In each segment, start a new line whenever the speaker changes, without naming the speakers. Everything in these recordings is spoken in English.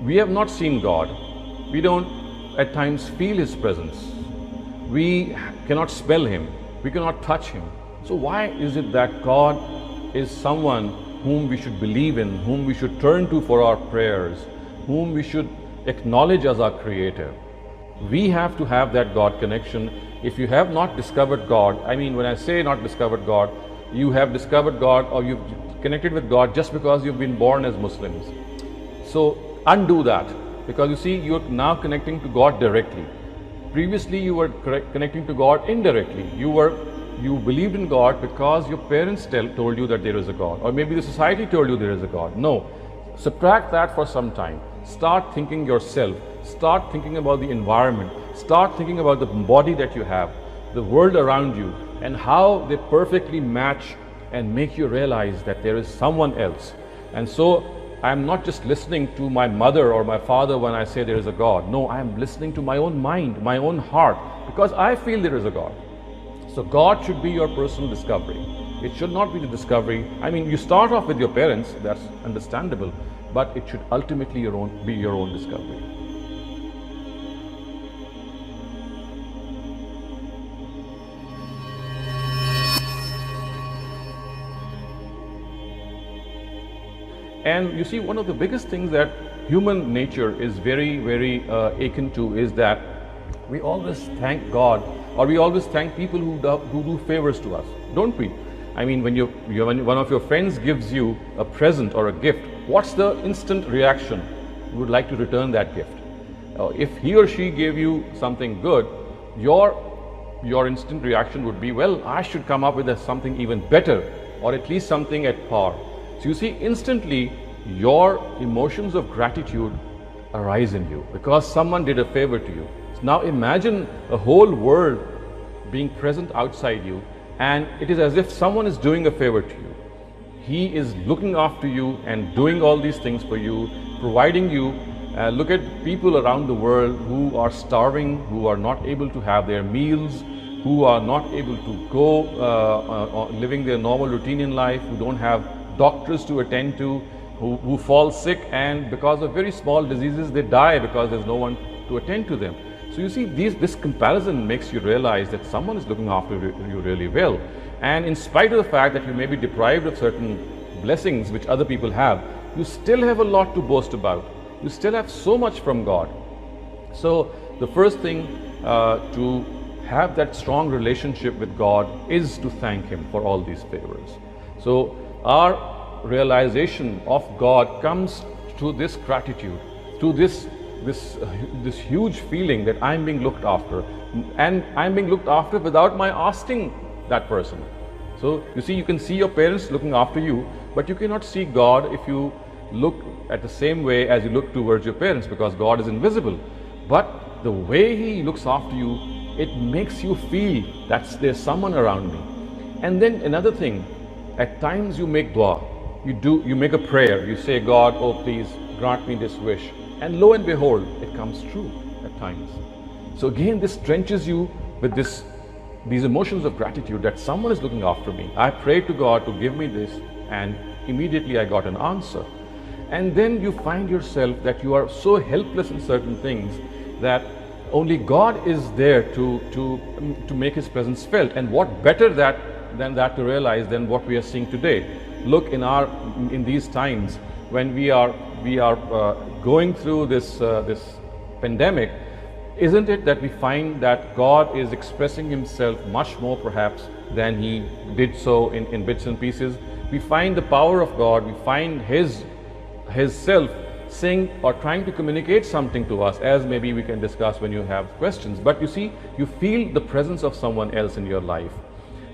We have not seen God. We don't at times feel His presence. We cannot smell Him. We cannot touch Him. So why is it that God is someone whom we should believe in, whom we should turn to for our prayers, whom we should acknowledge as our Creator? We have to have that God connection. If you have not discovered God, I mean, when I say not discovered God, you have discovered God or you've connected with God just because you've been born as Muslims. So undo that, because you see, you're now connecting to God directly. Previously you were connecting to God indirectly. You believed in God because your parents told you that there is a God, or maybe the society told you there is a God. No, subtract that for some time. Start thinking yourself. Start thinking about the environment. Start thinking about the body that you have, the world around you, and how they perfectly match and make you realize that there is someone else. And so I'm not just listening to my mother or my father when I say there is a God. No, I am listening to my own mind, my own heart, because I feel there is a God. So God should be your personal discovery. It should not be the discovery. I mean, you start off with your parents, that's understandable, but it should ultimately be your own discovery. And you see, one of the biggest things that human nature is very akin to is that we always thank God, or we always thank people who do favors to us, don't we? I mean, when one of your friends gives you a present or a gift, what's the instant reaction? You would like to return that gift. If he or she gave you something good, your instant reaction would be, well, I should come up with something even better, or at least something at par. So you see, instantly your emotions of gratitude arise in you because someone did a favor to you. So now imagine a whole world being present outside you, and it is as if someone is doing a favor to you. He is looking after you and doing all these things for you, providing you. Look at people around the world who are starving, who are not able to have their meals, who are not able to go living their normal routine in life, who don't have doctors to attend to, who fall sick, and because of very small diseases they die because there's no one to attend to them. So you see, this comparison makes you realize that someone is looking after you really well. And in spite of the fact that you may be deprived of certain blessings which other people have, you still have a lot to boast about. You still have so much from God. So the first thing to have that strong relationship with God is to thank Him for all these favors. So our realization of God comes to this gratitude, to this huge feeling that I'm being looked after, and I'm being looked after without my asking that person. So you see, you can see your parents looking after you, but you cannot see God if you look at the same way as you look towards your parents, because God is invisible. But the way He looks after you, it makes you feel that there's someone around me. And then another thing, at times you make dua, you make a prayer, you say, God, oh please grant me this wish, and lo and behold, it comes true at times. So again, this drenches you with these emotions of gratitude that someone is looking after me. I prayed to God to give me this, and immediately I got an answer. And then you find yourself that you are so helpless in certain things that only God is there to make His presence felt. And what better than that to realize than what we are seeing today. Look, in these times when we are going through this pandemic, isn't it that we find that God is expressing Himself much more perhaps than He did so in bits and pieces? We find the power of God, we find His self saying or trying to communicate something to us, as maybe we can discuss when you have questions. But you see, you feel the presence of someone else in your life.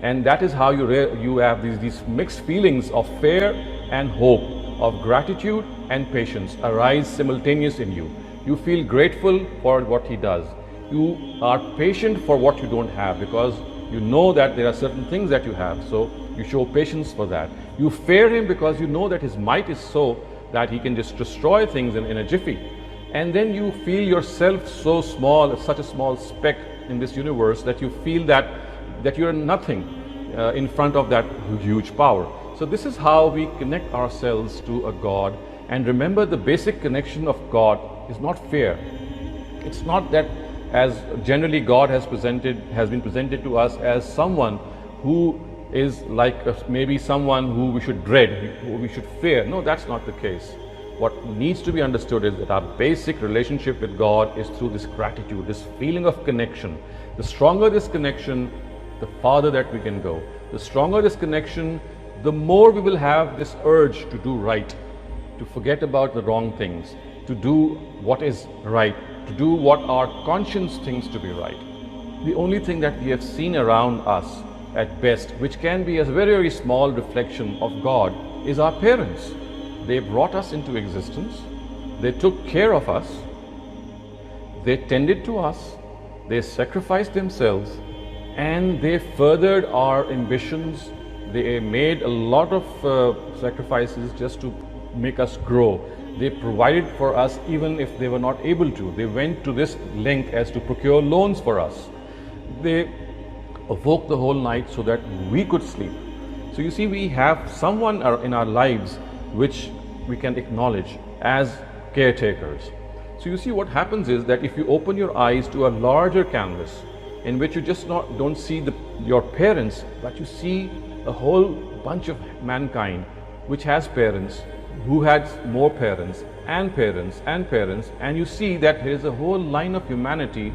And that is how you have these mixed feelings of fear and hope, of gratitude and patience arise simultaneous in you. You feel grateful for what He does. You are patient for what you don't have, because you know that there are certain things that you have. So you show patience for that. You fear Him because you know that His might is so that He can just destroy things in a jiffy. And then you feel yourself so small, such a small speck in this universe, that you feel that you are nothing in front of that huge power. So this is how we connect ourselves to a God, And remember, the basic connection of God is not fear. It's not that, as generally God has been presented to us as someone who is like maybe someone who we should dread, who we should fear. No, that's not the case. What needs to be understood is that our basic relationship with God is through this gratitude, this feeling of connection. The stronger this connection, the farther that we can go. The stronger this connection, the more we will have this urge to do right, to forget about the wrong things, to do what is right, to do what our conscience thinks to be right. The only thing that we have seen around us at best, which can be a very, very small reflection of God, is our parents. They brought us into existence, they took care of us, they tended to us, they sacrificed themselves, and they furthered our ambitions. They made a lot of sacrifices just to make us grow. They provided for us even if they were not able to. They went to this length as to procure loans for us. They awoke the whole night so that we could sleep. So you see, we have someone in our lives which we can acknowledge as caretakers. So you see, what happens is that if you open your eyes to a larger canvas in which you just don't see your parents, but you see a whole bunch of mankind which has parents, who had more parents and parents and parents, and you see that there is a whole line of humanity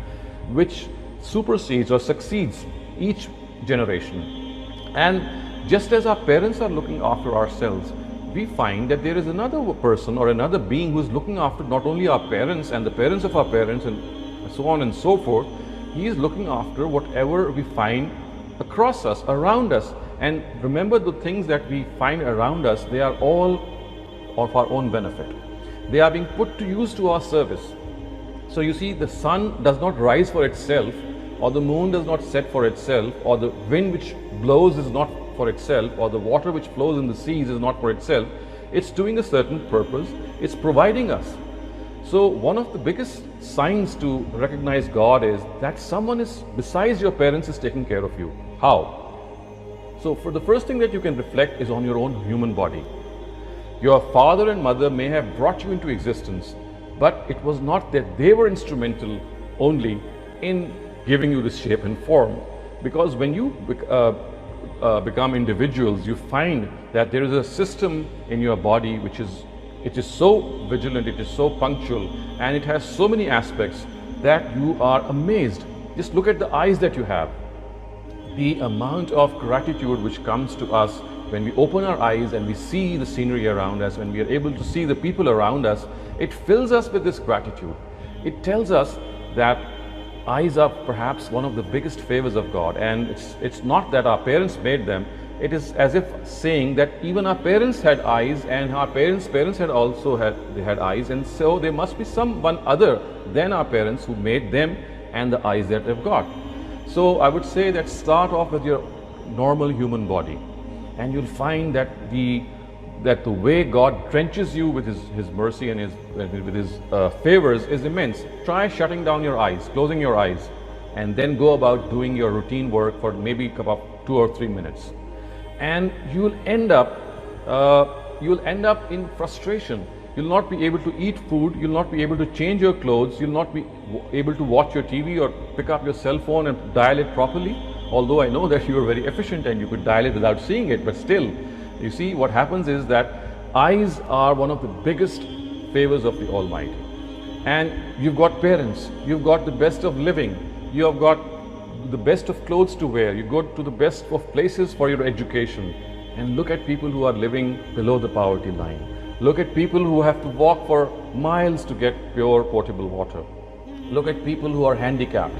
which supersedes or succeeds each generation. And just as our parents are looking after ourselves, we find that there is another person or another being who is looking after not only our parents and the parents of our parents and so on and so forth. He is looking after whatever we find across us, around us. And remember, the things that we find around us, they are all of our own benefit. They are being put to use to our service. So you see, the sun does not rise for itself, or the moon does not set for itself, or the wind which blows is not for itself, or the water which flows in the seas is not for itself. It's doing a certain purpose. It's providing us. So one of the biggest signs to recognize God is that someone is, besides your parents, is taking care of you. How? So for the first thing that you can reflect is on your own human body. Your father and mother may have brought you into existence, but it was not that they were instrumental only in giving you this shape and form. Because when you become individuals, you find that there is a system in your body which is so vigilant, it is so punctual, and it has so many aspects that you are amazed. Just look at the eyes that you have. The amount of gratitude which comes to us when we open our eyes and we see the scenery around us, when we are able to see the people around us, it fills us with this gratitude. It tells us that eyes are perhaps one of the biggest favors of God, and it's not that our parents made them. It is as if saying that even our parents had eyes, and our parents had also had eyes, and so there must be someone other than our parents who made them and the eyes that they've got. So I would say that start off with your normal human body, and you'll find that the way God trenches you with His mercy and with His favors is immense. Try shutting down your eyes, closing your eyes, and then go about doing your routine work for maybe about 2 or 3 minutes, and you'll end up in frustration. You'll not be able to eat food, you'll not be able to change your clothes, you'll not be able to watch your TV or pick up your cell phone and dial it properly. Although I know that you are very efficient and you could dial it without seeing it, but still, you see, what happens is that eyes are one of the biggest favors of the Almighty. And you've got parents, you've got the best of living, you have got the best of clothes to wear, you go to the best of places for your education. And look at people who are living below the poverty line. Look at people who have to walk for miles to get pure potable water. Look at people who are handicapped.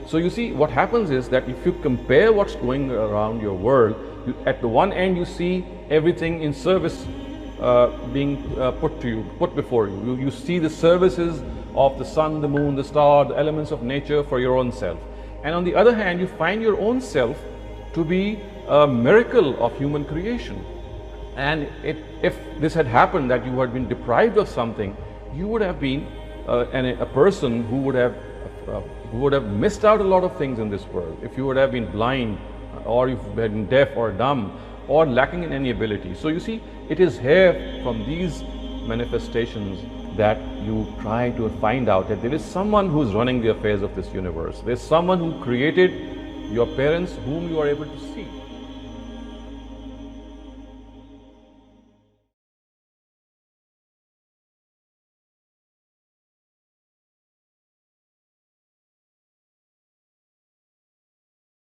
So you see, what happens is that if you compare what's going around your world, at the one end you see everything in service being put before you. You see the services of the sun, the moon, the star, the elements of nature for your own self. And on the other hand, you find your own self to be a miracle of human creation. And if this had happened, that you had been deprived of something, you would have been a person who would have missed out a lot of things in this world. If you would have been blind, or if you had been deaf or dumb, or lacking in any ability. So you see, it is here from these manifestations that you try to find out that there is someone who's running the affairs of this universe. There's someone who created your parents whom you are able to see.